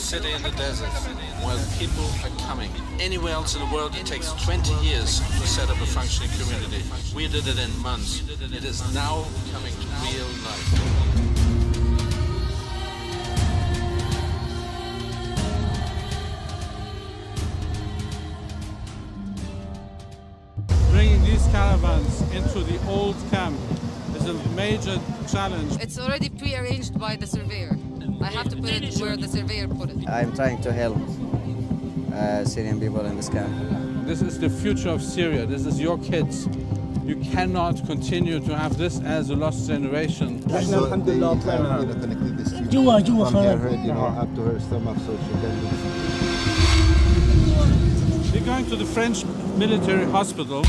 city in the desert, while people are coming. Anywhere else in the world, it takes 20 years to set up a functioning community. We did it in months. It is now coming to real life. Bringing these caravans into the old camp is a major challenge. It's already pre-arranged by the surveyor. I have to put it where the surveyor put it. I'm trying to help Syrian people in this camp. This is the future of Syria. This is your kids. You cannot continue to have this as a lost generation. So they have connected this tube from her head, up to her stomach, so she can. We're going to the French military hospital.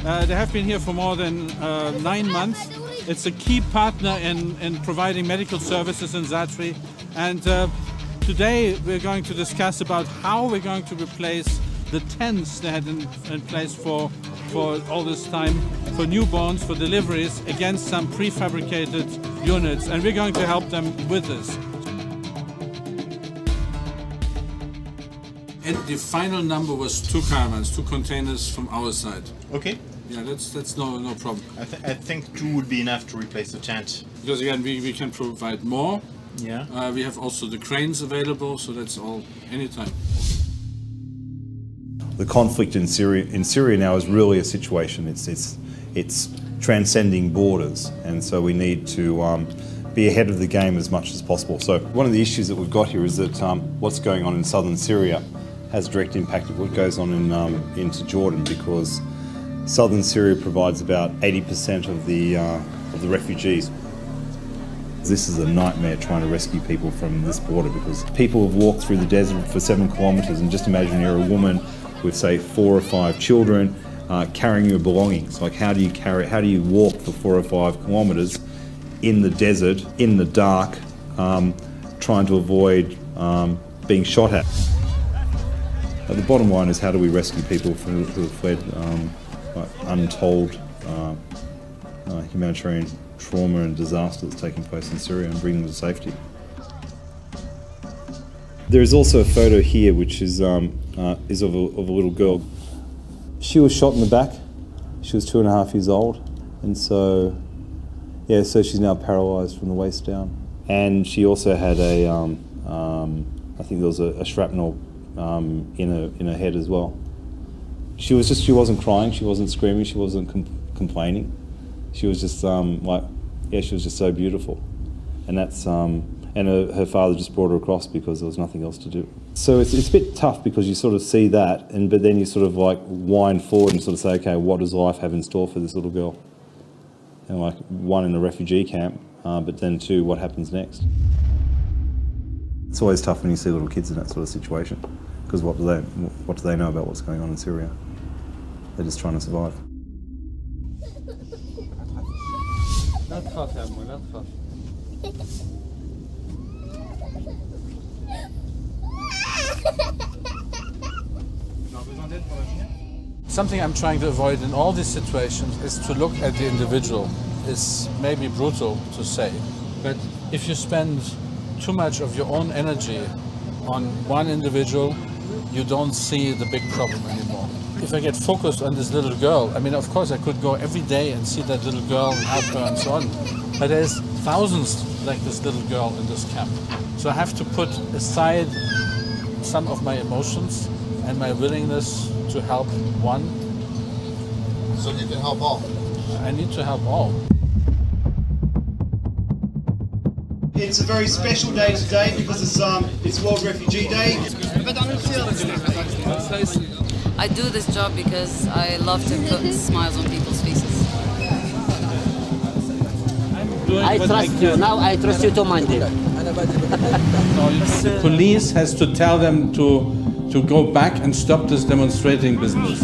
They have been here for more than 9 months. It's a key partner in providing medical services in Za'atari. And today we're going to discuss about how we're going to replace the tents they had in place for all this time, for newborns, for deliveries, against some prefabricated units. And we're going to help them with this. And the final number was 2 caravans, 2 containers from our side. Okay. Yeah, that's no problem. I think 2 would be enough to replace the tent. Because again, we can provide more. Yeah. We have also the cranes available, so that's all anytime. The conflict in Syria now is really a situation. It's transcending borders, and so we need to be ahead of the game as much as possible. So one of the issues that we've got here is that what's going on in southern Syria has a direct impact of what goes on into Jordan, because southern Syria provides about 80% of the refugees. This is a nightmare trying to rescue people from this border, because people have walked through the desert for 7 kilometres, and just imagine you're a woman with, say, 4 or 5 children carrying your belongings. Like, how do you walk for 4 or 5 kilometres in the desert, in the dark, trying to avoid being shot at? The bottom line is, how do we rescue people who have fled untold humanitarian trauma and disaster that's taking place in Syria, and bring them to safety? There is also a photo here which is of a little girl. She was shot in the back. She was 2.5 years old, and so she's now paralysed from the waist down. And she also had I think there was a shrapnel in her head as well. She wasn't crying, she wasn't screaming, she wasn't complaining. She was just she was just so beautiful, and that's and her father just brought her across because there was nothing else to do. So it's a bit tough, because you sort of see that, but then you sort of like wind forward and sort of say, okay, what does life have in store for this little girl? And like, 1, in a refugee camp, but then 2, what happens next? It's always tough when you see little kids in that sort of situation, because what do they know about what's going on in Syria? They're just trying to survive. Something I'm trying to avoid in all these situations is to look at the individual. It's maybe brutal to say, but if you spend too much of your own energy on one individual, you don't see the big problem anymore. If I get focused on this little girl, I mean, of course I could go every day and see that little girl and help her and so on, but there's thousands like this little girl in this camp. So I have to put aside some of my emotions and my willingness to help one. So you can help all? I need to help all. It's a very special day today because it's World Refugee Day. I do this job because I love to put smiles on people's faces. I trust you. Now I trust you to mind it. The police has to tell them to go back and stop this demonstrating business.